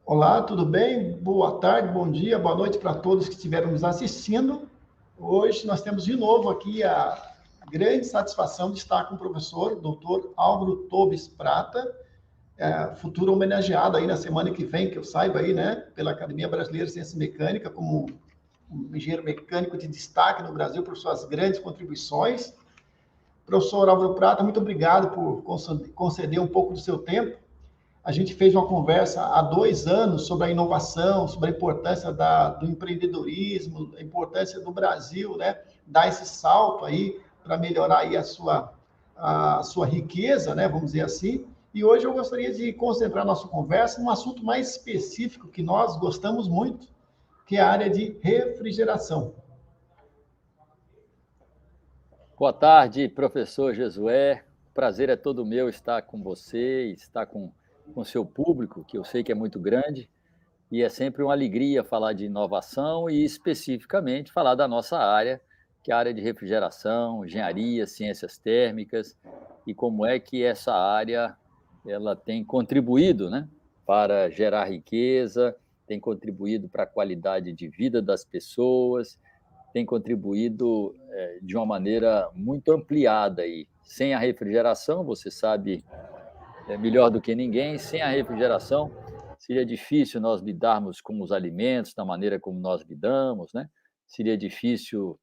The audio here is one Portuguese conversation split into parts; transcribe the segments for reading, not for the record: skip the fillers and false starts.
Olá, tudo bem? Boa tarde, bom dia, boa noite para todos que estiveram nos assistindo. Hoje nós temos de novo aqui a grande satisfação de estar com o professor Dr. Álvaro Tobes Prata, futuro homenageado aí na semana que vem, que eu saiba aí, né, pela Academia Brasileira de Ciência Mecânica, como um engenheiro mecânico de destaque no Brasil por suas grandes contribuições. Professor Álvaro Prata, muito obrigado por conceder um pouco do seu tempo. A gente fez uma conversa há 2 anos sobre a inovação, sobre a importância do empreendedorismo, a importância do Brasil, né, dar esse salto aí para melhorar aí a sua riqueza, né, vamos dizer assim. E hoje eu gostaria de concentrar nossa conversa num assunto mais específico que nós gostamos muito, que é a área de refrigeração. Boa tarde, professor Jesué. O prazer é todo meu estar com você, estar com o seu público, que eu sei que é muito grande, e é sempre uma alegria falar de inovação e, especificamente, falar da nossa área, que é a área de refrigeração, engenharia, ciências térmicas, e como é que essa área ela tem contribuído, né, para gerar riqueza, tem contribuído para a qualidade de vida das pessoas, tem contribuído de uma maneira muito ampliada aí. Sem a refrigeração, você sabe melhor do que ninguém, sem a refrigeração seria difícil nós lidarmos com os alimentos da maneira como nós lidamos, né? Seria difícil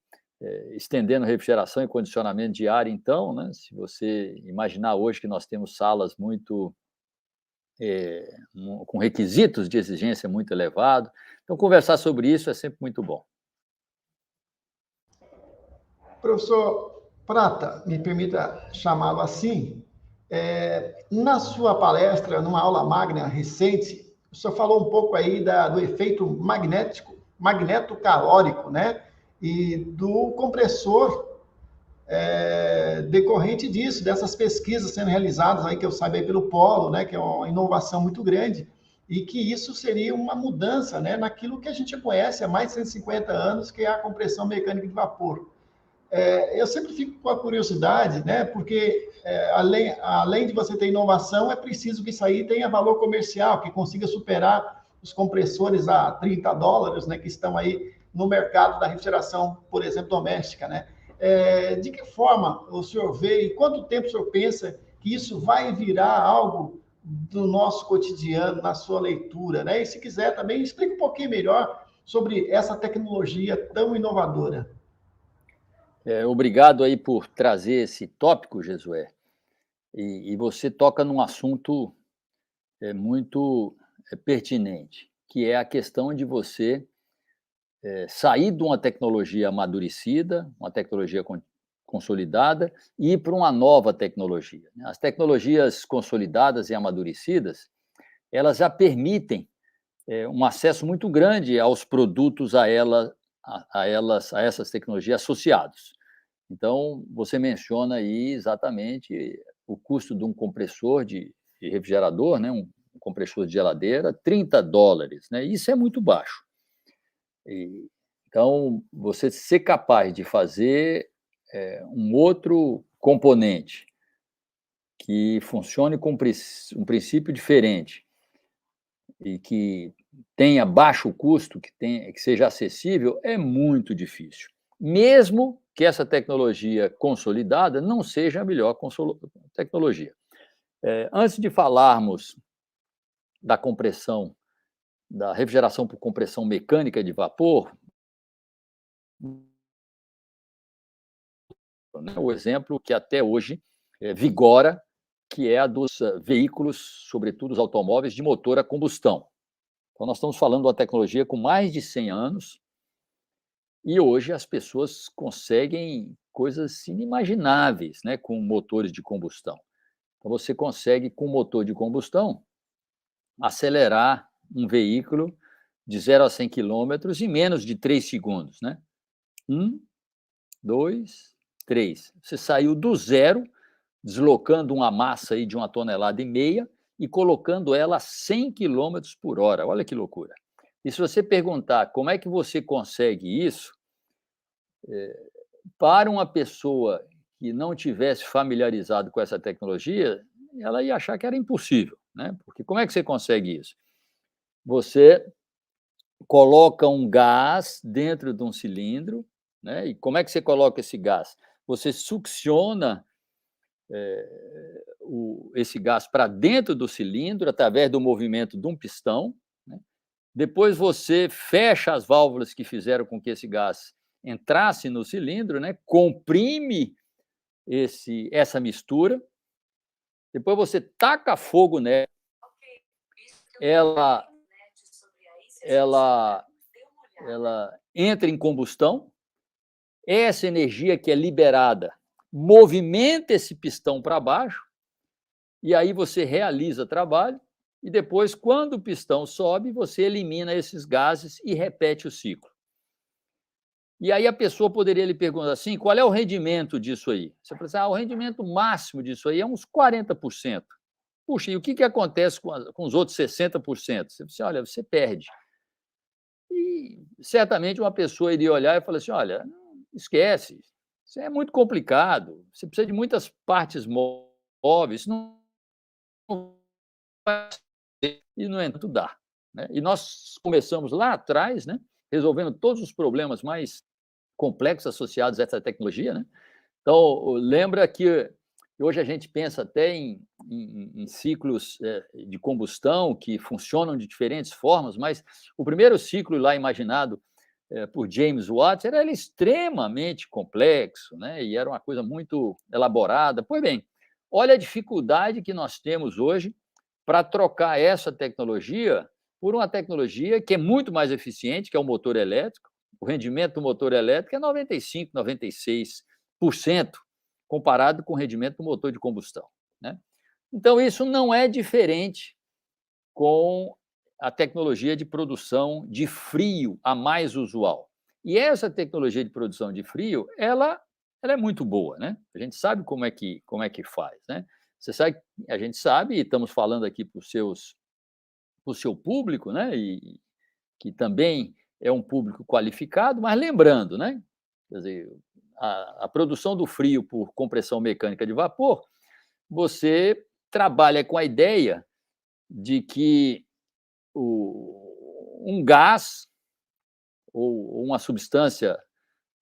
estendendo refrigeração e condicionamento de ar, então, né? Se você imaginar hoje que nós temos salas muito com requisitos de exigência muito elevado, então conversar sobre isso é sempre muito bom. Professor Prata, me permita chamá-lo assim, na sua palestra, numa aula magna recente, o senhor falou um pouco aí do efeito magnetocalórico, né? E do compressor decorrente disso, dessas pesquisas sendo realizadas aí, que eu saiba aí pelo Polo, né? Que é uma inovação muito grande, e que isso seria uma mudança, né? Naquilo que a gente conhece há mais de 150 anos, que é a compressão mecânica de vapor. Eu sempre fico com a curiosidade, né? Porque além de você ter inovação, é preciso que isso aí tenha valor comercial, que consiga superar os compressores a $30, né? Que estão aí no mercado da refrigeração, por exemplo, doméstica, né? De que forma o senhor vê e quanto tempo o senhor pensa que isso vai virar algo do nosso cotidiano, na sua leitura, né? E se quiser também, explique um pouquinho melhor sobre essa tecnologia tão inovadora. Obrigado aí por trazer esse tópico, Jesué. E você toca num assunto muito pertinente, que é a questão de você sair de uma tecnologia amadurecida, uma tecnologia consolidada, e ir para uma nova tecnologia, né? As tecnologias consolidadas e amadurecidas, elas já permitem um acesso muito grande aos produtos a essas tecnologias associados. Então, você menciona aí exatamente o custo de um compressor de refrigerador, né, um compressor de geladeira, $30, né? Isso é muito baixo. Então, você ser capaz de fazer um outro componente que funcione com um princípio diferente e que tenha baixo custo, que seja acessível, é muito difícil. Mesmo que essa tecnologia consolidada não seja a melhor tecnologia. Antes de falarmos da compressão, da refrigeração por compressão mecânica de vapor, né, o exemplo que até hoje vigora, que é a dos veículos, sobretudo os automóveis, de motor a combustão. Então, nós estamos falando de uma tecnologia com mais de 100 anos, e hoje as pessoas conseguem coisas inimagináveis, né, com motores de combustão. Então, você consegue, com motor de combustão, acelerar um veículo de 0 a 100 quilômetros em menos de 3 segundos, né? 1, 2, 3. Você saiu do zero, deslocando uma massa aí de 1,5 toneladas e colocando ela a 100 quilômetros por hora. Olha que loucura. E se você perguntar como é que você consegue isso, para uma pessoa que não tivesse familiarizado com essa tecnologia, ela ia achar que era impossível, né? Porque como é que você consegue isso? você coloca um gás dentro de um cilindro, né? E como é que você coloca esse gás? Você succiona esse gás para dentro do cilindro através do movimento de um pistão, né? Depois você fecha as válvulas que fizeram com que esse gás entrasse no cilindro, né? Comprime essa mistura, depois você taca fogo nela, ela, ela, ela entra em combustão, essa energia que é liberada movimenta esse pistão para baixo, e aí você realiza trabalho, e depois, quando o pistão sobe, você elimina esses gases e repete o ciclo. E aí a pessoa poderia lhe perguntar assim, qual é o rendimento disso aí? Você fala assim, o rendimento máximo disso aí é uns 40%. Puxa, e o que acontece com os outros 60%? Você fala assim, olha, você perde. E certamente uma pessoa iria olhar e falar assim, olha, esquece, isso é muito complicado, você precisa de muitas partes móveis, isso não vai ser, e no entanto dá, né? E nós começamos lá atrás, né, resolvendo todos os problemas mais complexos associados a essa tecnologia, né? Então, lembra que hoje a gente pensa até em ciclos de combustão que funcionam de diferentes formas, mas o primeiro ciclo lá imaginado por James Watt era extremamente complexo, né? E era uma coisa muito elaborada. Pois bem, olha a dificuldade que nós temos hoje para trocar essa tecnologia por uma tecnologia que é muito mais eficiente, que é o motor elétrico. O rendimento do motor elétrico é 95%, 96%, comparado com o rendimento do motor de combustão, né? Então, isso não é diferente com a tecnologia de produção de frio, a mais usual. E essa tecnologia de produção de frio, ela é muito boa, né? A gente sabe como é que faz, né? Você sabe, a gente sabe, e estamos falando aqui para o seu público, né? E que também é um público qualificado, mas lembrando, né? Quer dizer, a produção do frio por compressão mecânica de vapor, você trabalha com a ideia de que um gás ou uma substância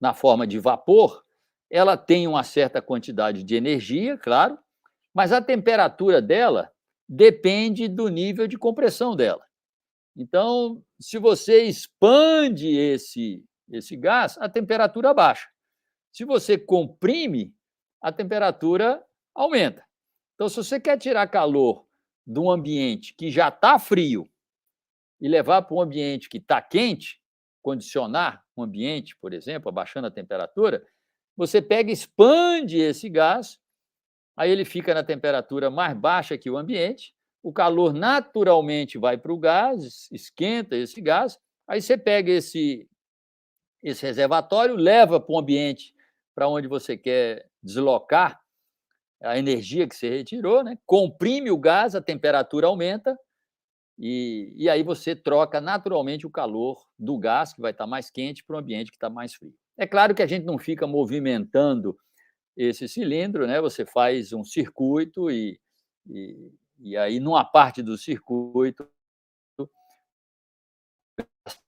na forma de vapor, ela tem uma certa quantidade de energia, claro, mas a temperatura dela depende do nível de compressão dela. Então, se você expande esse gás, a temperatura baixa. Se você comprime, a temperatura aumenta. Então, se você quer tirar calor de um ambiente que já está frio e levar para um ambiente que está quente, condicionar um ambiente, por exemplo, abaixando a temperatura, você pega e expande esse gás, aí ele fica na temperatura mais baixa que o ambiente, o calor naturalmente vai para o gás, esquenta esse gás, aí você pega esse reservatório, leva para o ambiente para onde você quer deslocar a energia que você retirou, né? Comprime o gás, a temperatura aumenta, e aí você troca naturalmente o calor do gás, que vai estar mais quente, para o ambiente que está mais frio. É claro que a gente não fica movimentando esse cilindro, né? Você faz um circuito e aí, numa parte do circuito,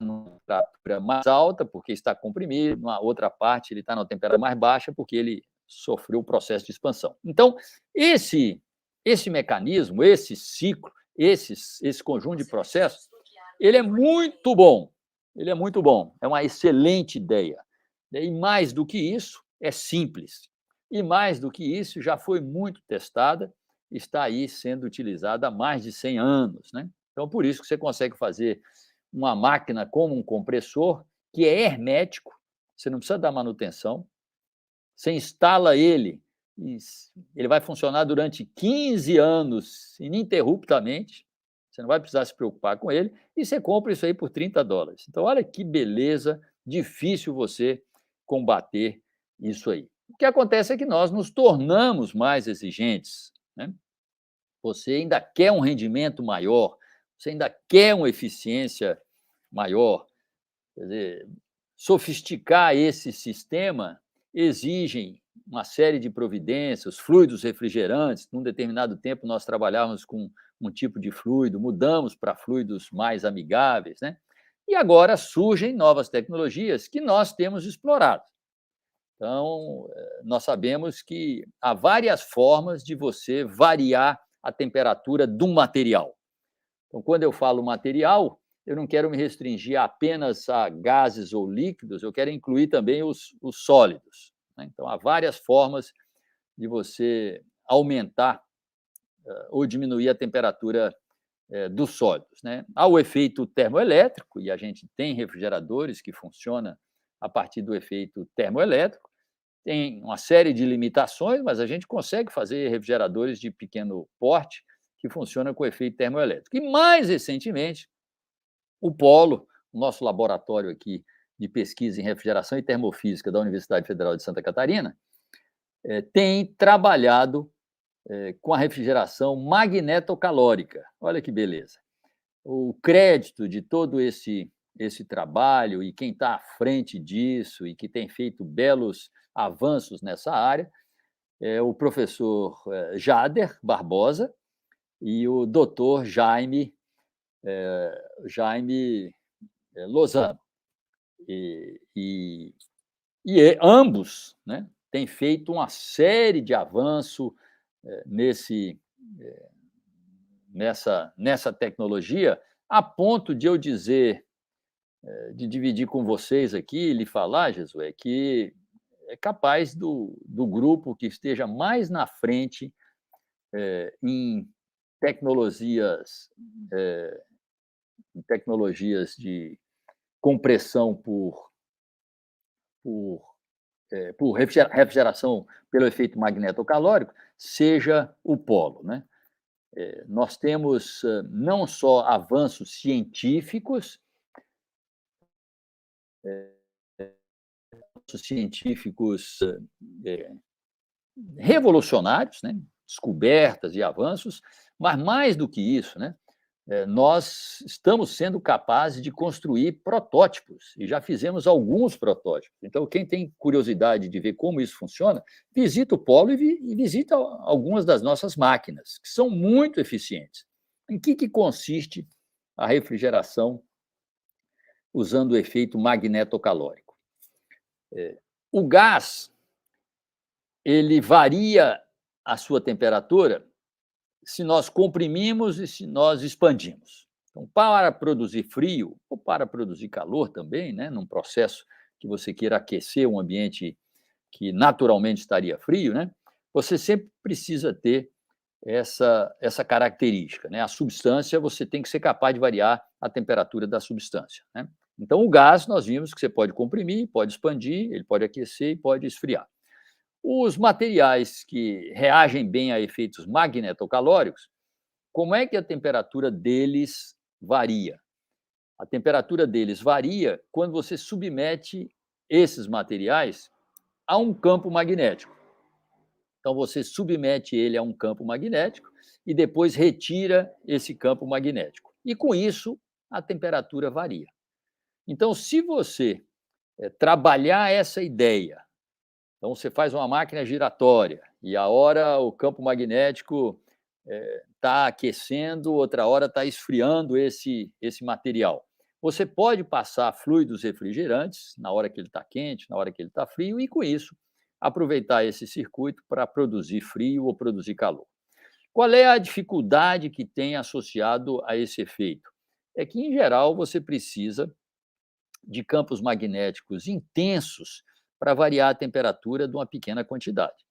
numa temperatura mais alta, porque está comprimido, numa outra parte ele está na temperatura mais baixa, porque ele sofreu o processo de expansão. Então, esse mecanismo, esse ciclo, esse conjunto de processos, ele é muito bom. Ele é muito bom, é uma excelente ideia. E mais do que isso, é simples. E mais do que isso, já foi muito testada, está aí sendo utilizada há mais de 100 anos, né? Então, por isso que você consegue fazer uma máquina como um compressor, que é hermético, você não precisa dar manutenção, você instala ele, e ele vai funcionar durante 15 anos ininterruptamente, você não vai precisar se preocupar com ele, e você compra isso aí por $30. Então, olha que beleza, difícil você combater isso aí. O que acontece é que nós nos tornamos mais exigentes, né? Você ainda quer um rendimento maior, você ainda quer uma eficiência maior. Quer dizer, sofisticar esse sistema exigem uma série de providências, fluidos refrigerantes. Num determinado tempo, nós trabalhávamos com um tipo de fluido, mudamos para fluidos mais amigáveis, né? E agora surgem novas tecnologias que nós temos explorado. Então, nós sabemos que há várias formas de você variar a temperatura de um material. Então, quando eu falo material, eu não quero me restringir apenas a gases ou líquidos, eu quero incluir também os sólidos, né? Então, há várias formas de você aumentar ou diminuir a temperatura dos sólidos, né? Há o efeito termoelétrico, e a gente tem refrigeradores que funcionam a partir do efeito termoelétrico. Tem uma série de limitações, mas a gente consegue fazer refrigeradores de pequeno porte que funcionam com efeito termoelétrico. E, mais recentemente, o Polo, o nosso laboratório aqui de pesquisa em refrigeração e termofísica da Universidade Federal de Santa Catarina, tem trabalhado com a refrigeração magnetocalórica. Olha que beleza. O crédito de todo esse trabalho e quem está à frente disso e que tem feito belos avanços nessa área é o professor Jader Barbosa e o doutor Jaime Lozano. E ambos, né, têm feito uma série de avanços nessa tecnologia, a ponto de eu dizer, de dividir com vocês aqui, lhe falar, Jesué, que é capaz do grupo que esteja mais na frente em tecnologias, de compressão por refrigeração pelo efeito magnetocalórico, seja o Polo, né? Nós temos não só avanços científicos, revolucionários, né? Descobertas e avanços, mas mais do que isso, né? Nós estamos sendo capazes de construir protótipos, e já fizemos alguns protótipos. Então, quem tem curiosidade de ver como isso funciona, visita o Polo e visita algumas das nossas máquinas, que são muito eficientes. Em que consiste a refrigeração usando o efeito magnetocalórico? O gás, ele varia a sua temperatura se nós comprimimos e se nós expandimos. Então, para produzir frio, ou para produzir calor também, né, num processo que você queira aquecer um ambiente que naturalmente estaria frio, né, você sempre precisa ter essa característica, né? A substância, você tem que ser capaz de variar a temperatura da substância, né? Então, o gás, nós vimos que você pode comprimir, pode expandir, ele pode aquecer e pode esfriar. Os materiais que reagem bem a efeitos magnetocalóricos, como é que a temperatura deles varia? A temperatura deles varia quando você submete esses materiais a um campo magnético. Então, você submete ele a um campo magnético e depois retira esse campo magnético. E, com isso, a temperatura varia. Então, se você trabalhar essa ideia, então você faz uma máquina giratória e a hora o campo magnético está aquecendo, outra hora está esfriando esse material. Você pode passar fluidos refrigerantes na hora que ele está quente, na hora que ele está frio, e com isso aproveitar esse circuito para produzir frio ou produzir calor. Qual é a dificuldade que tem associado a esse efeito? É que, em geral, você precisa de campos magnéticos intensos para variar a temperatura de uma pequena quantidade.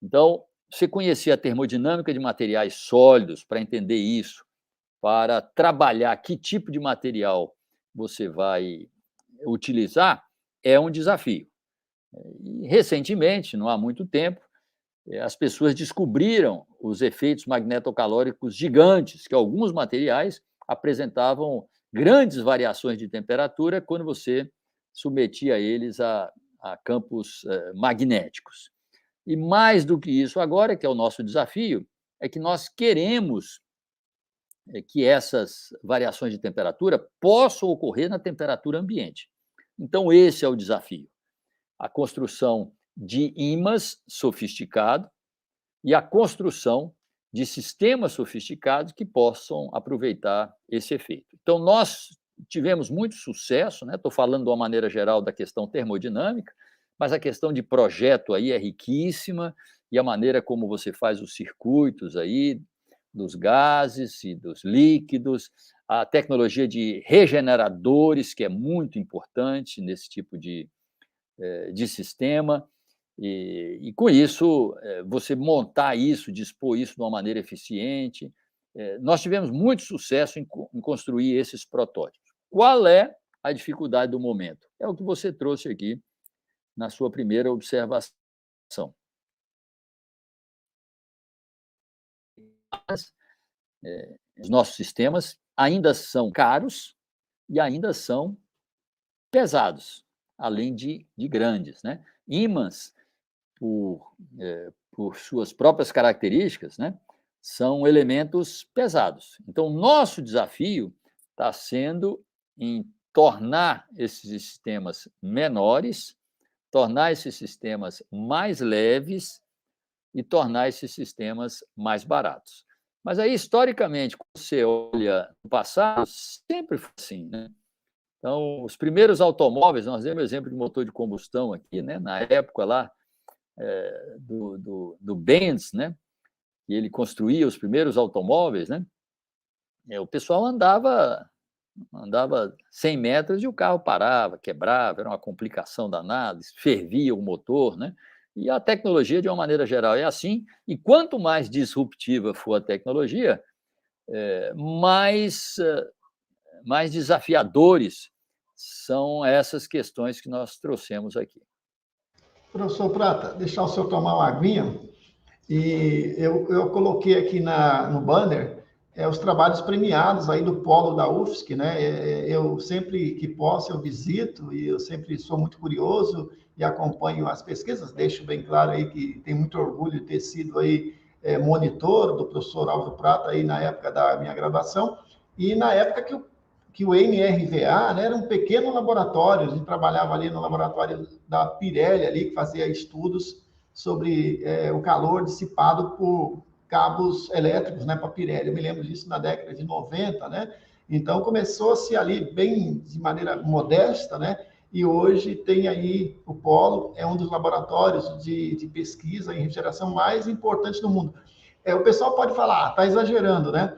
Então, você conhecer a termodinâmica de materiais sólidos para entender isso, para trabalhar que tipo de material você vai utilizar, é um desafio. E, recentemente, não há muito tempo, as pessoas descobriram os efeitos magnetocalóricos gigantes, que alguns materiais apresentavam grandes variações de temperatura quando você submetia eles a campos magnéticos. E mais do que isso agora, que é o nosso desafio, é que nós queremos que essas variações de temperatura possam ocorrer na temperatura ambiente. Então, esse é o desafio. A construção de ímãs sofisticado e a construção de sistemas sofisticados que possam aproveitar esse efeito. Então, nós tivemos muito sucesso, né? Estou falando de uma maneira geral da questão termodinâmica, mas a questão de projeto aí é riquíssima, e a maneira como você faz os circuitos aí, dos gases e dos líquidos, a tecnologia de regeneradores, que é muito importante nesse tipo de sistema, e com isso, você montar isso, dispor isso de uma maneira eficiente. Nós tivemos muito sucesso em construir esses protótipos. Qual é a dificuldade do momento? É o que você trouxe aqui na sua primeira observação. Os nossos sistemas ainda são caros e ainda são pesados, além de grandes, né? Ímãs, por suas próprias características, né, são elementos pesados. Então, nosso desafio está sendo em tornar esses sistemas menores, tornar esses sistemas mais leves e tornar esses sistemas mais baratos. Mas aí, historicamente, quando você olha no passado, sempre foi assim, né? Então, os primeiros automóveis, nós demos exemplo de motor de combustão aqui, né? Na época lá do Benz, né? E ele construía os primeiros automóveis, né? O pessoal andava 100 metros e o carro parava, quebrava, era uma complicação danada, fervia o motor, né? E a tecnologia, de uma maneira geral, é assim, e quanto mais disruptiva for a tecnologia, mais desafiadores são essas questões que nós trouxemos aqui. Professor Prata, deixar o senhor tomar uma aguinha, e eu coloquei aqui no banner os trabalhos premiados aí do polo da UFSC, né? Eu sempre que posso eu visito, e eu sempre sou muito curioso e acompanho as pesquisas, deixo bem claro aí que tenho muito orgulho de ter sido aí monitor do professor Álvaro Prata aí na época da minha graduação, e na época que o NRVA, né, era um pequeno laboratório, a gente trabalhava ali no laboratório da Pirelli, ali, que fazia estudos sobre o calor dissipado por cabos elétricos, né, para a Pirelli. Eu me lembro disso na década de 90, né? Então, começou-se ali bem de maneira modesta, né? E hoje tem aí o Polo, é um dos laboratórios de pesquisa em refrigeração mais importantes do mundo. O pessoal pode falar, está exagerando, né?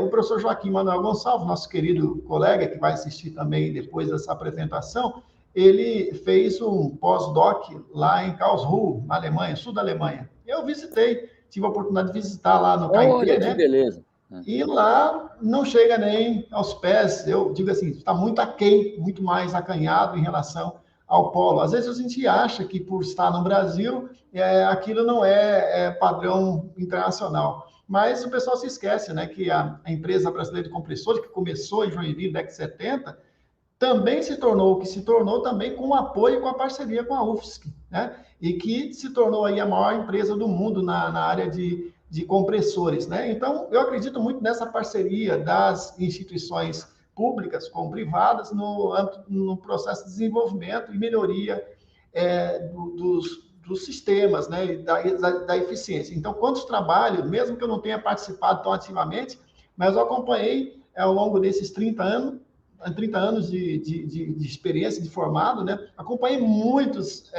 O professor Joaquim Manuel Gonçalves, nosso querido colega, que vai assistir também depois dessa apresentação, ele fez um pós-doc lá em Karlsruhe, na Alemanha, sul da Alemanha. Eu visitei, tive a oportunidade de visitar lá no KIT, olha, né? Que beleza. E lá não chega nem aos pés, eu digo assim, está muito aquém, muito mais acanhado em relação ao polo. Às vezes a gente acha que por estar no Brasil, aquilo não é padrão internacional. Mas o pessoal se esquece, né, que a empresa brasileira de compressores, que começou em Joinville na década de 70, também se tornou o que se tornou também com o apoio e com a parceria com a UFSC, né? E que se tornou aí a maior empresa do mundo na área de compressores, né? Então, eu acredito muito nessa parceria das instituições públicas com privadas no processo de desenvolvimento e melhoria dos sistemas, né? E da eficiência. Então, quantos trabalhos, mesmo que eu não tenha participado tão ativamente, mas eu acompanhei ao longo desses 30 anos de experiência, de formado, né? Acompanhei muitos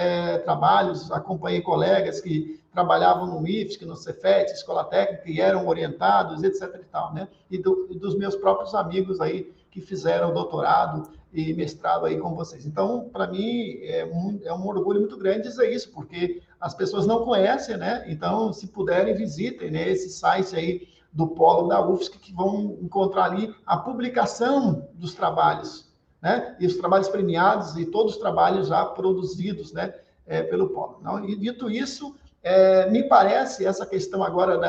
trabalhos, acompanhei colegas que trabalhavam no IFSC, no Cefet, Escola Técnica, e eram orientados, etc. e tal, né? E dos meus próprios amigos aí que fizeram doutorado e mestrado aí com vocês. Então, para mim, é um orgulho muito grande dizer isso, porque as pessoas não conhecem, né? Então, se puderem, visitem, né, esse site aí do Polo da UFSC, que vão encontrar ali a publicação dos trabalhos, né? E os trabalhos premiados e todos os trabalhos já produzidos, né, pelo Polo. Não? E dito isso, me parece essa questão agora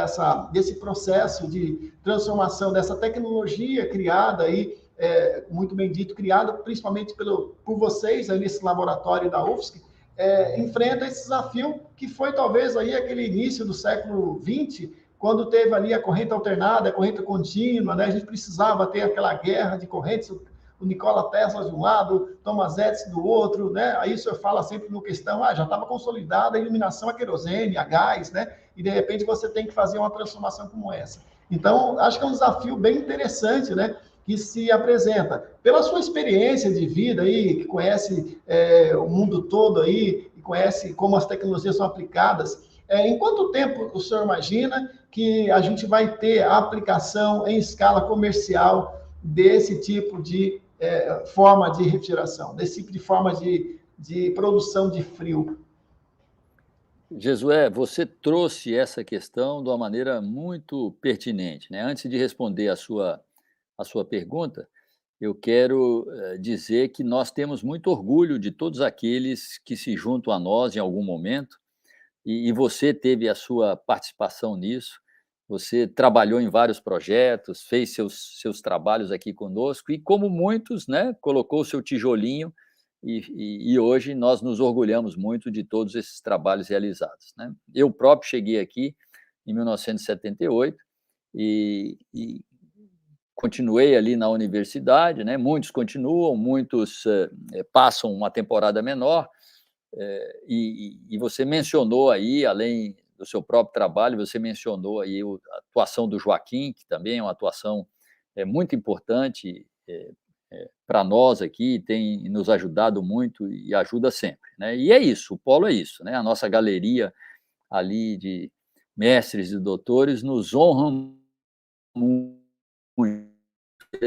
desse processo de transformação, dessa tecnologia criada aí, muito bem dito, criada principalmente por vocês aí nesse laboratório da UFSC, enfrenta esse desafio que foi talvez aí aquele início do século XX, quando teve ali a corrente alternada, a corrente contínua, né? A gente precisava ter aquela guerra de correntes, o Nikola Tesla de um lado, Thomas Edison do outro, né? Aí o senhor fala sempre no questão, já estava consolidada a iluminação a querosene, a gás, né? E de repente você tem que fazer uma transformação como essa. Então, acho que é um desafio bem interessante, né? Que se apresenta. Pela sua experiência de vida aí, que conhece o mundo todo aí, e conhece como as tecnologias são aplicadas, em quanto tempo o senhor imagina que a gente vai ter a aplicação em escala comercial desse tipo de forma de refrigeração, desse tipo de forma de produção de frio? Jesué, você trouxe essa questão de uma maneira muito pertinente, né? Antes de responder a sua pergunta, eu quero dizer que nós temos muito orgulho de todos aqueles que se juntam a nós em algum momento, e você teve a sua participação nisso. Você trabalhou em vários projetos, fez seus trabalhos aqui conosco, e como muitos, né, colocou o seu tijolinho, e hoje nós nos orgulhamos muito de todos esses trabalhos realizados, né? Eu próprio cheguei aqui em 1978 e continuei ali na universidade, né? Muitos continuam, muitos passam uma temporada menor, e você mencionou aí, além do seu próprio trabalho, você mencionou aí a atuação do Joaquim, que também é uma atuação muito importante para nós aqui, tem nos ajudado muito e ajuda sempre, né? E é isso, o Polo é isso, né? A nossa galeria ali de mestres e doutores nos honram muito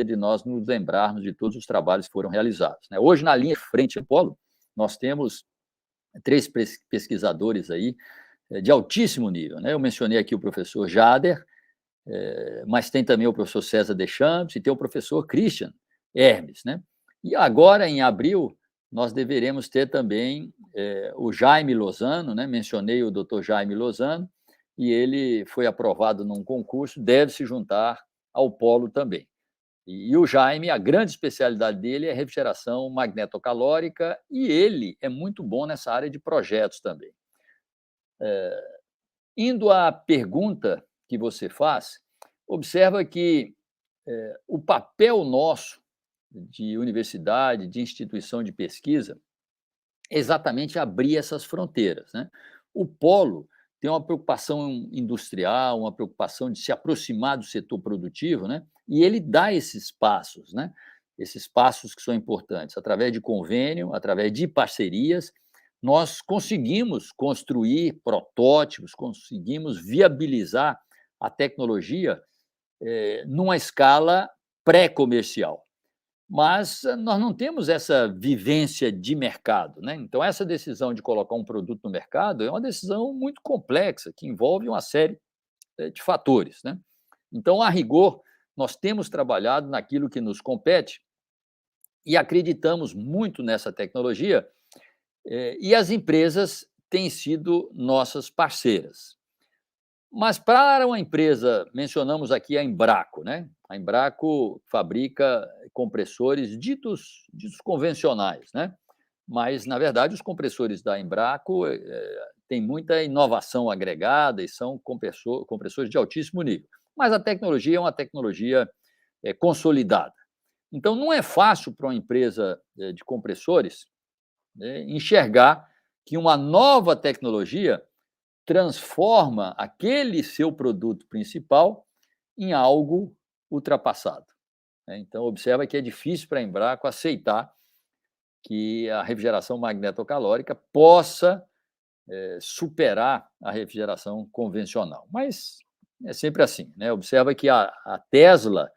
de nós nos lembrarmos de todos os trabalhos que foram realizados, né? Hoje, na linha de frente do Polo, nós temos 3 pesquisadores aí de altíssimo nível, né? Eu mencionei aqui o professor Jader, mas tem também o professor César Deschamps e tem o professor Christian Hermes, né? E agora, em abril, nós deveremos ter também o Jaime Lozano, né? Mencionei o doutor Jaime Lozano, e ele foi aprovado num concurso, deve se juntar ao Polo também. E o Jaime, a grande especialidade dele é refrigeração magnetocalórica, e ele é muito bom nessa área de projetos também. Indo à pergunta que você faz, observa que o papel nosso de universidade, de instituição de pesquisa, é exatamente abrir essas fronteiras, né? O Polo tem uma preocupação industrial, uma preocupação de se aproximar do setor produtivo, né? E ele dá esses passos, né? Esses passos que são importantes, através de convênio, através de parcerias, nós conseguimos construir protótipos, conseguimos viabilizar a tecnologia numa escala pré-comercial. Mas nós não temos essa vivência de mercado, né? Então, essa decisão de colocar um produto no mercado é uma decisão muito complexa, que envolve uma série de fatores, né? Então, a rigor, nós temos trabalhado naquilo que nos compete e acreditamos muito nessa tecnologia, e as empresas têm sido nossas parceiras. Mas para uma empresa, mencionamos aqui a Embraco, né? A Embraco fabrica compressores ditos convencionais, né? Mas, na verdade, os compressores da Embraco têm muita inovação agregada e são compressores de altíssimo nível. Mas a tecnologia é uma tecnologia consolidada. Então, não é fácil para uma empresa de compressores enxergar que uma nova tecnologia transforma aquele seu produto principal em algo ultrapassado, né? Então, observa que é difícil para a Embraco aceitar que a refrigeração magnetocalórica possa superar a refrigeração convencional. Mas é sempre assim, né? Observa que a Tesla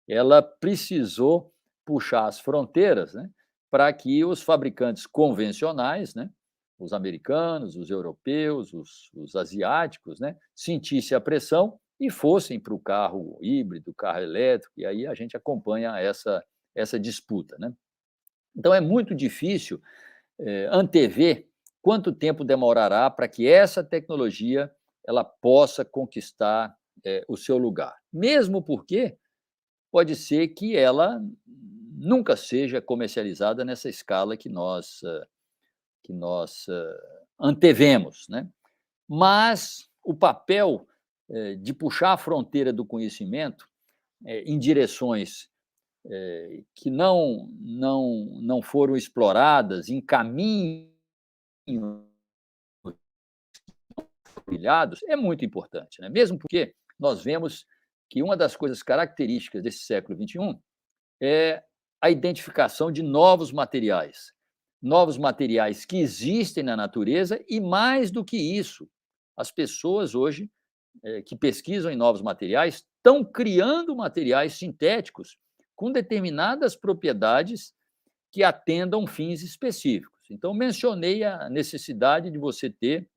ela precisou puxar as fronteiras, né, para que os fabricantes convencionais, né, os americanos, os europeus, os asiáticos, né, sentissem a pressão e fossem para o carro híbrido, carro elétrico, e aí a gente acompanha essa disputa, né? Então, é muito difícil antever quanto tempo demorará para que essa tecnologia ela possa conquistar o seu lugar. Mesmo porque pode ser que ela nunca seja comercializada nessa escala que nós antevemos, né? Mas o papel de puxar a fronteira do conhecimento em direções que não foram exploradas em caminhos trilhados, é muito importante, né? Mesmo porque nós vemos que uma das coisas características desse século XXI é a identificação de novos materiais que existem na natureza e, mais do que isso, as pessoas hoje que pesquisam em novos materiais estão criando materiais sintéticos com determinadas propriedades que atendam fins específicos. Então, mencionei a necessidade de você ter,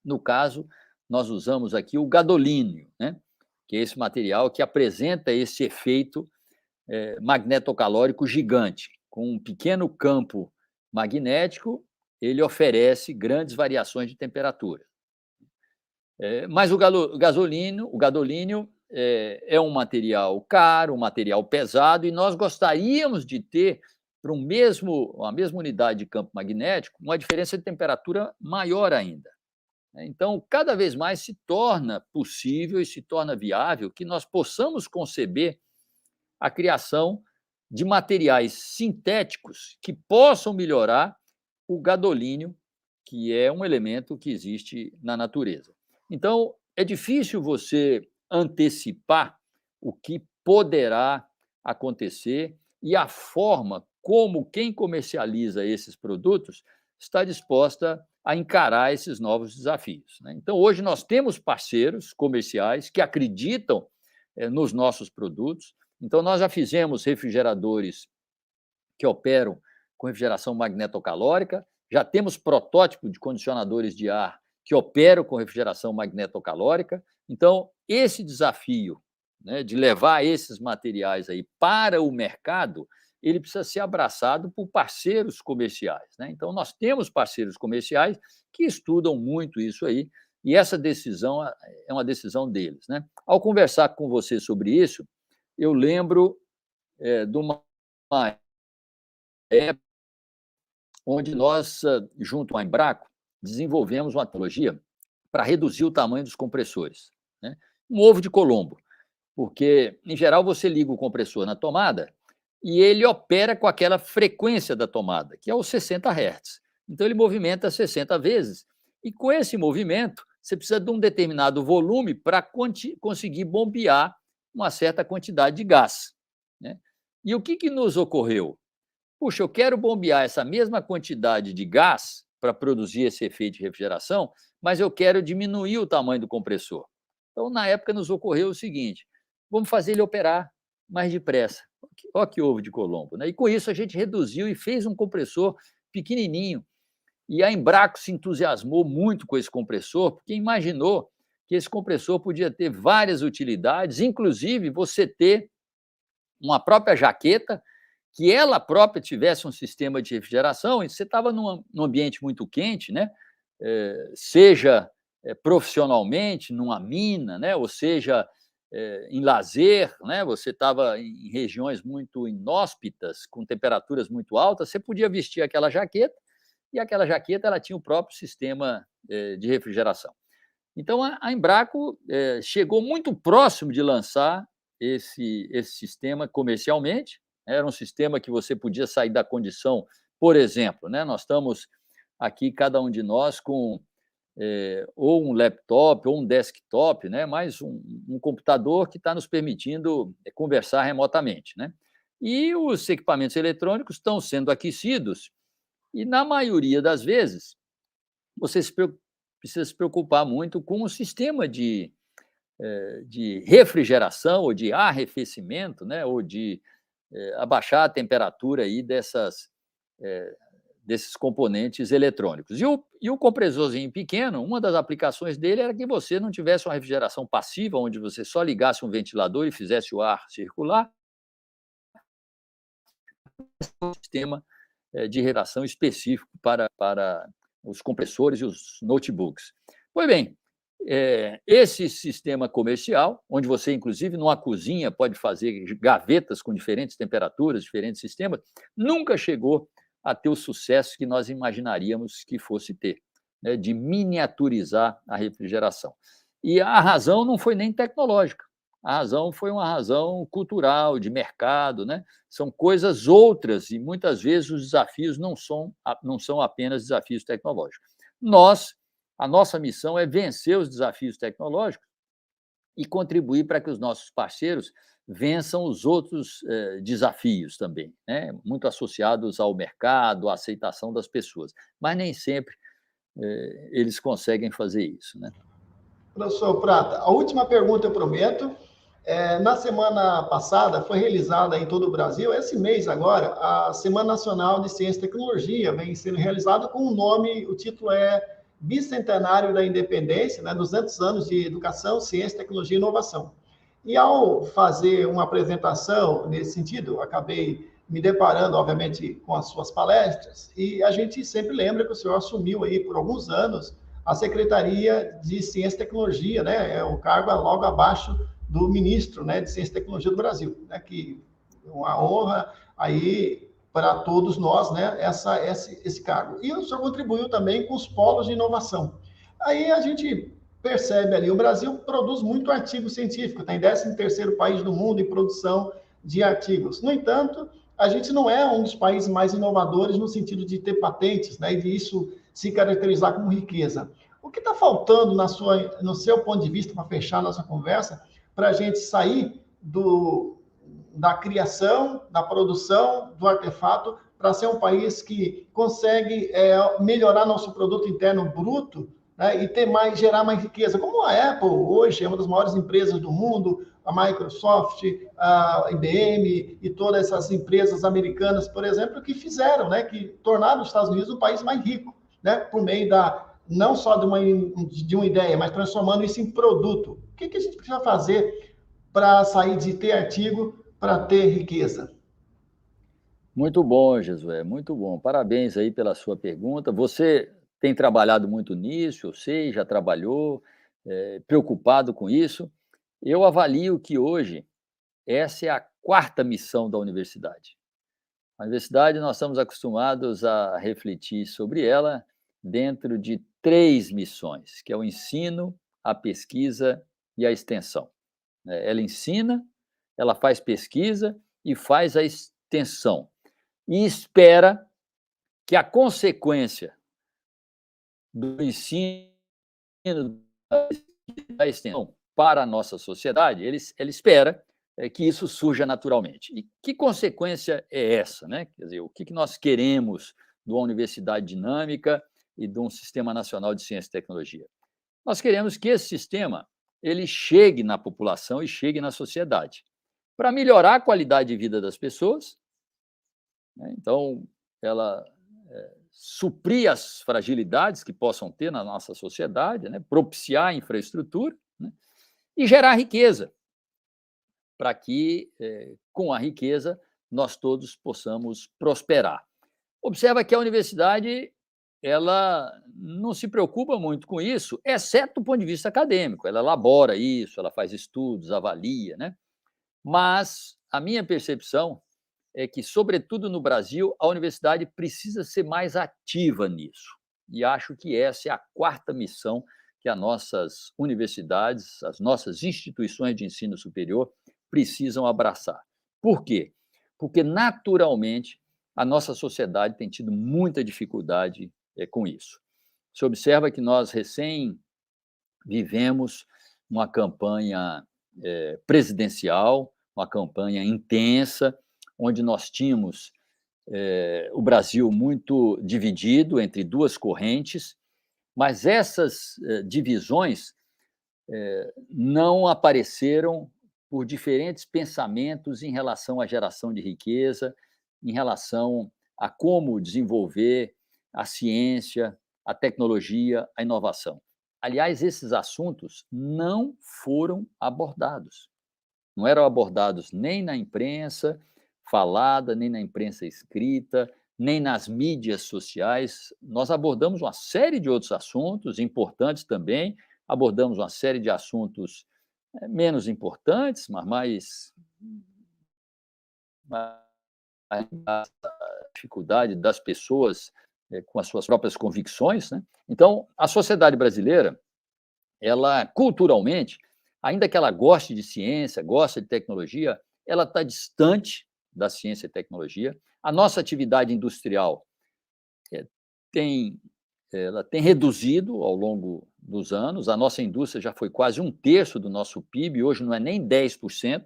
no caso, nós usamos aqui o gadolínio, né? Que é esse material que apresenta esse efeito magnetocalórico gigante. Com um pequeno campo magnético, ele oferece grandes variações de temperatura. Mas o gadolínio é um material caro, um material pesado, e nós gostaríamos de ter, para uma mesma unidade de campo magnético, uma diferença de temperatura maior ainda. Então, cada vez mais se torna possível e se torna viável que nós possamos conceber a criação de materiais sintéticos que possam melhorar o gadolínio, que é um elemento que existe na natureza. Então, é difícil você antecipar o que poderá acontecer e a forma como quem comercializa esses produtos está disposta a encarar esses novos desafios. Então, hoje nós temos parceiros comerciais que acreditam nos nossos produtos. Então, nós já fizemos refrigeradores que operam com refrigeração magnetocalórica, já temos protótipo de condicionadores de ar que operam com refrigeração magnetocalórica. Então, esse desafio, né, de levar esses materiais aí para o mercado, ele precisa ser abraçado por parceiros comerciais, né? Então, nós temos parceiros comerciais que estudam muito isso aí, e essa decisão é uma decisão deles, né? Ao conversar com você sobre isso, eu lembro de uma época onde nós, junto à Embraco, desenvolvemos uma tecnologia para reduzir o tamanho dos compressores, né? Um ovo de Colombo, porque, em geral, você liga o compressor na tomada e ele opera com aquela frequência da tomada, que é os 60 Hz. Então, ele movimenta 60 vezes, e com esse movimento, você precisa de um determinado volume para conseguir bombear uma certa quantidade de gás, né? E o que nos ocorreu? Puxa, eu quero bombear essa mesma quantidade de gás para produzir esse efeito de refrigeração, mas eu quero diminuir o tamanho do compressor. Então, na época, nos ocorreu o seguinte: vamos fazer ele operar mais depressa. Olha que ovo de Colombo, né? E com isso a gente reduziu e fez um compressor pequenininho. E a Embraco se entusiasmou muito com esse compressor, porque imaginou que esse compressor podia ter várias utilidades, inclusive você ter uma própria jaqueta, que ela própria tivesse um sistema de refrigeração, e você estava num ambiente muito quente, né? Seja profissionalmente, numa mina, né? Ou seja, em lazer, né? Você estava em regiões muito inóspitas, com temperaturas muito altas, você podia vestir aquela jaqueta, e aquela jaqueta ela tinha o próprio sistema de refrigeração. Então, a Embraco chegou muito próximo de lançar esse sistema comercialmente. Era um sistema que você podia sair da condição, por exemplo, né? Nós estamos aqui, cada um de nós, com ou um laptop ou um desktop, né? Mais um computador que está nos permitindo conversar remotamente, né? E os equipamentos eletrônicos estão sendo aquecidos, e, na maioria das vezes, você precisa se preocupar muito com o sistema de refrigeração ou de arrefecimento, né? Ou de abaixar a temperatura aí desses componentes eletrônicos. E o compressorzinho pequeno, uma das aplicações dele era que você não tivesse uma refrigeração passiva, onde você só ligasse um ventilador e fizesse o ar circular, um sistema de refrigeração específico para os compressores e os notebooks. Pois bem, esse sistema comercial, onde você, inclusive, numa cozinha, pode fazer gavetas com diferentes temperaturas, diferentes sistemas, nunca chegou a ter o sucesso que nós imaginaríamos que fosse ter, né, de miniaturizar a refrigeração. E a razão não foi nem tecnológica, A razão foi uma razão cultural, de mercado, né? São coisas outras e, muitas vezes, os desafios não são apenas desafios tecnológicos. A nossa missão é vencer os desafios tecnológicos e contribuir para que os nossos parceiros vençam os outros desafios também, né? Muito associados ao mercado, à aceitação das pessoas. Mas nem sempre eles conseguem fazer isso, né? Professor Prata, a última pergunta eu prometo. Na semana passada foi realizada em todo o Brasil, esse mês agora, a Semana Nacional de Ciência e Tecnologia vem sendo realizada com o nome, o título é Bicentenário da Independência, né, 200 anos de educação, ciência, tecnologia e inovação. E ao fazer uma apresentação nesse sentido, acabei me deparando, obviamente, com as suas palestras, e a gente sempre lembra que o senhor assumiu aí por alguns anos a Secretaria de Ciência e Tecnologia, né, o cargo logo abaixo do ministro, né, de Ciência e Tecnologia do Brasil, né, que é uma honra aí para todos nós, né, esse cargo. E o senhor contribuiu também com os polos de inovação. Aí a gente percebe ali, o Brasil produz muito artigo científico, está em 13º país do mundo em produção de artigos. No entanto, a gente não é um dos países mais inovadores no sentido de ter patentes, né, e de isso se caracterizar como riqueza. O que está faltando no seu ponto de vista, para fechar a nossa conversa, para a gente sair da criação, da produção do artefato, para ser um país que consegue melhorar nosso produto interno bruto, né, e gerar mais riqueza? Como a Apple hoje é uma das maiores empresas do mundo, a Microsoft, a IBM e todas essas empresas americanas, por exemplo, que fizeram, né, que tornaram os Estados Unidos um país mais rico, né, por meio não só de uma ideia, mas transformando isso em produto. O que a gente precisa fazer para sair de ter artigo para ter riqueza? Muito bom, Josué, muito bom. Parabéns aí pela sua pergunta. Você tem trabalhado muito nisso, eu sei, já trabalhou, preocupado com isso. Eu avalio que hoje essa é a 4ª missão da universidade. A universidade, nós estamos acostumados a refletir sobre ela dentro de 3 missões, que é o ensino, a pesquisa e a extensão. Ela ensina, ela faz pesquisa e faz a extensão. E espera que a consequência do ensino da extensão para a nossa sociedade, ela espera que isso surja naturalmente. E que consequência é essa, né? Quer dizer, o que nós queremos de uma universidade dinâmica e de um sistema nacional de ciência e tecnologia? Nós queremos que esse sistema ele chegue na população e chegue na sociedade, para melhorar a qualidade de vida das pessoas, né? Então, ela suprir as fragilidades que possam ter na nossa sociedade, né? Propiciar a infraestrutura, né? E gerar riqueza, para que, com a riqueza, nós todos possamos prosperar. Observa que a universidade ela não se preocupa muito com isso, exceto do ponto de vista acadêmico. Ela elabora isso, ela faz estudos, avalia, né? Mas a minha percepção é que, sobretudo no Brasil, a universidade precisa ser mais ativa nisso. E acho que essa é a 4ª missão que as nossas universidades, as nossas instituições de ensino superior precisam abraçar. Por quê? Porque, naturalmente, a nossa sociedade tem tido muita dificuldade com isso. Você observa que nós recém vivemos uma campanha presidencial, uma campanha intensa, onde nós tínhamos o Brasil muito dividido entre 2 correntes, mas essas divisões não apareceram por diferentes pensamentos em relação à geração de riqueza, em relação a como desenvolver a ciência, a tecnologia, a inovação. Aliás, esses assuntos não foram abordados. Não eram abordados nem na imprensa falada, nem na imprensa escrita, nem nas mídias sociais. Nós abordamos uma série de outros assuntos importantes também, abordamos uma série de assuntos menos importantes, mas a dificuldade das pessoas com as suas próprias convicções, né? Então, a sociedade brasileira, ela culturalmente ainda que ela goste de ciência, goste de tecnologia, ela está distante da ciência e tecnologia. A nossa atividade industrial eh, tem ela tem reduzido ao longo dos anos. A nossa indústria já foi quase 1/3 do nosso PIB, hoje não é nem 10%.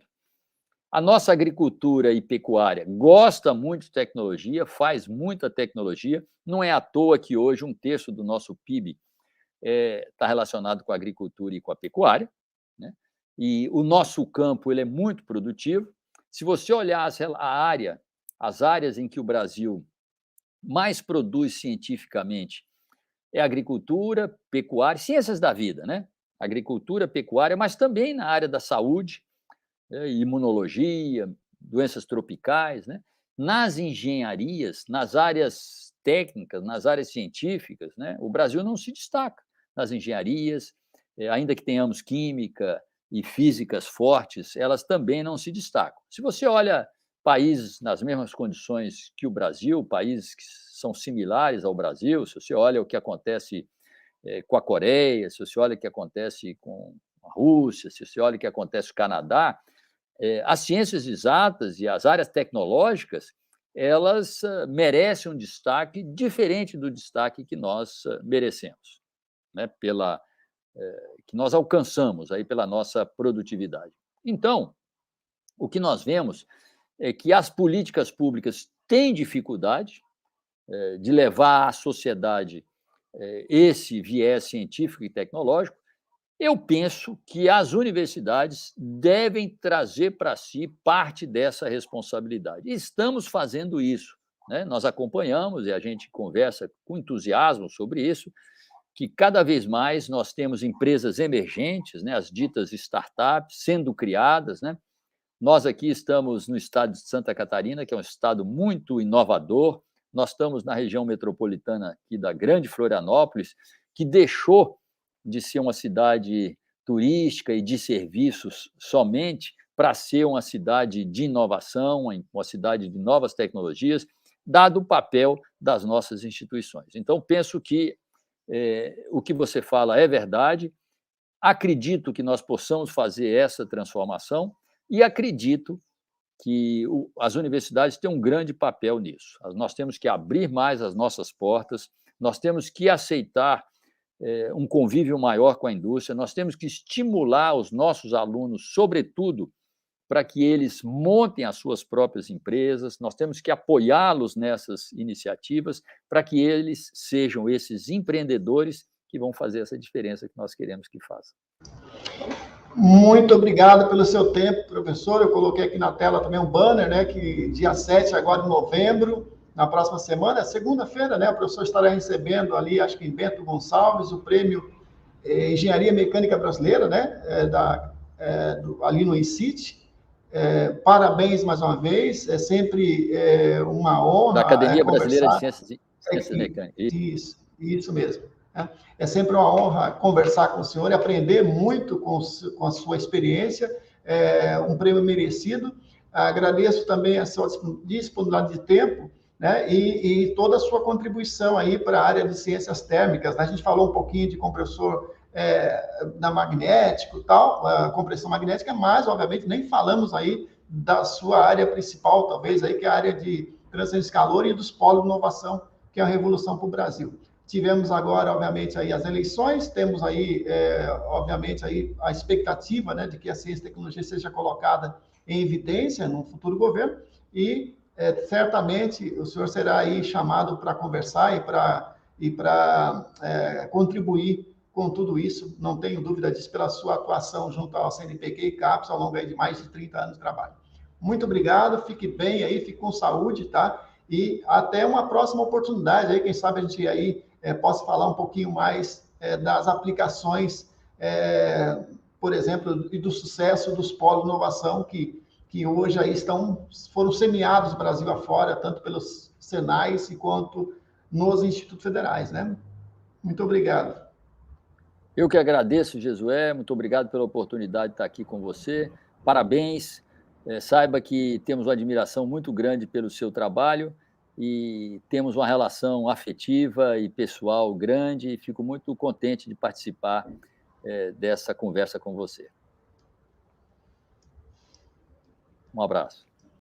A nossa agricultura e pecuária gosta muito de tecnologia, faz muita tecnologia. Não é à toa que hoje 1/3 do nosso PIB está relacionado com a agricultura e com a pecuária, né? E o nosso campo ele é muito produtivo. Se você olhar as áreas em que o Brasil mais produz cientificamente é agricultura, pecuária, ciências da vida, né? Agricultura, pecuária, mas também na área da saúde, imunologia, doenças tropicais, né? Nas engenharias, nas áreas técnicas, nas áreas científicas, né? O Brasil não se destaca nas engenharias, ainda que tenhamos química e físicas fortes, elas também não se destacam. Se você olha países nas mesmas condições que o Brasil, países que são similares ao Brasil, se você olha o que acontece com a Coreia, se você olha o que acontece com a Rússia, se você olha o que acontece com o Canadá, as ciências exatas e as áreas tecnológicas, elas merecem um destaque diferente do destaque que nós merecemos, né, que nós alcançamos aí pela nossa produtividade. Então, o que nós vemos é que as políticas públicas têm dificuldade de levar à sociedade esse viés científico e tecnológico. Eu penso que as universidades devem trazer para si parte dessa responsabilidade. E estamos fazendo isso, né? Nós acompanhamos e a gente conversa com entusiasmo sobre isso, que cada vez mais nós temos empresas emergentes, né, as ditas startups, sendo criadas, né? Nós aqui estamos no estado de Santa Catarina, que é um estado muito inovador. Nós estamos na região metropolitana aqui da Grande Florianópolis, que deixou de ser uma cidade turística e de serviços somente para ser uma cidade de inovação, uma cidade de novas tecnologias, dado o papel das nossas instituições. Então, penso que o que você fala é verdade, acredito que nós possamos fazer essa transformação e acredito que as universidades têm um grande papel nisso. Nós temos que abrir mais as nossas portas, nós temos que aceitar um convívio maior com a indústria, nós temos que estimular os nossos alunos, sobretudo, para que eles montem as suas próprias empresas, nós temos que apoiá-los nessas iniciativas para que eles sejam esses empreendedores que vão fazer essa diferença que nós queremos que faça. Muito obrigado pelo seu tempo, professor. Eu coloquei aqui na tela também um banner, né, que dia 7 agora de novembro, na próxima semana, segunda-feira, né, o professor estará recebendo ali, acho que em Bento Gonçalves, o prêmio Engenharia Mecânica Brasileira, né, ali no ICIT. Parabéns mais uma vez, é sempre uma honra da Academia Brasileira de conversar. Ciências Mecânicas. Isso mesmo. É sempre uma honra conversar com o senhor e aprender muito com a sua experiência, um prêmio merecido. Agradeço também a sua disponibilidade de tempo, né, e toda a sua contribuição aí para a área de ciências térmicas. A gente falou um pouquinho de compressor da magnético, tal, compressão magnética, mas, obviamente, nem falamos aí da sua área principal, talvez, aí, que é a área de transferência de calor e dos polos de inovação, que é a revolução para o Brasil. Tivemos agora, obviamente, aí as eleições, temos aí, obviamente, aí a expectativa, né, de que a ciência e tecnologia seja colocada em evidência no futuro governo e, certamente, o senhor será aí chamado para conversar e para contribuir com tudo isso, não tenho dúvida disso, pela sua atuação junto ao CNPq e CAPES ao longo aí de mais de 30 anos de trabalho. Muito obrigado, fique bem aí, fique com saúde, tá? E até uma próxima oportunidade aí, quem sabe a gente aí possa falar um pouquinho mais das aplicações, por exemplo, e do sucesso dos polos de inovação que hoje aí foram semeados Brasil afora, tanto pelos Senais quanto nos institutos federais, né? Muito obrigado. Eu que agradeço, Jesué, muito obrigado pela oportunidade de estar aqui com você. Parabéns. Saiba que temos uma admiração muito grande pelo seu trabalho e temos uma relação afetiva e pessoal grande e fico muito contente de participar dessa conversa com você. Um abraço.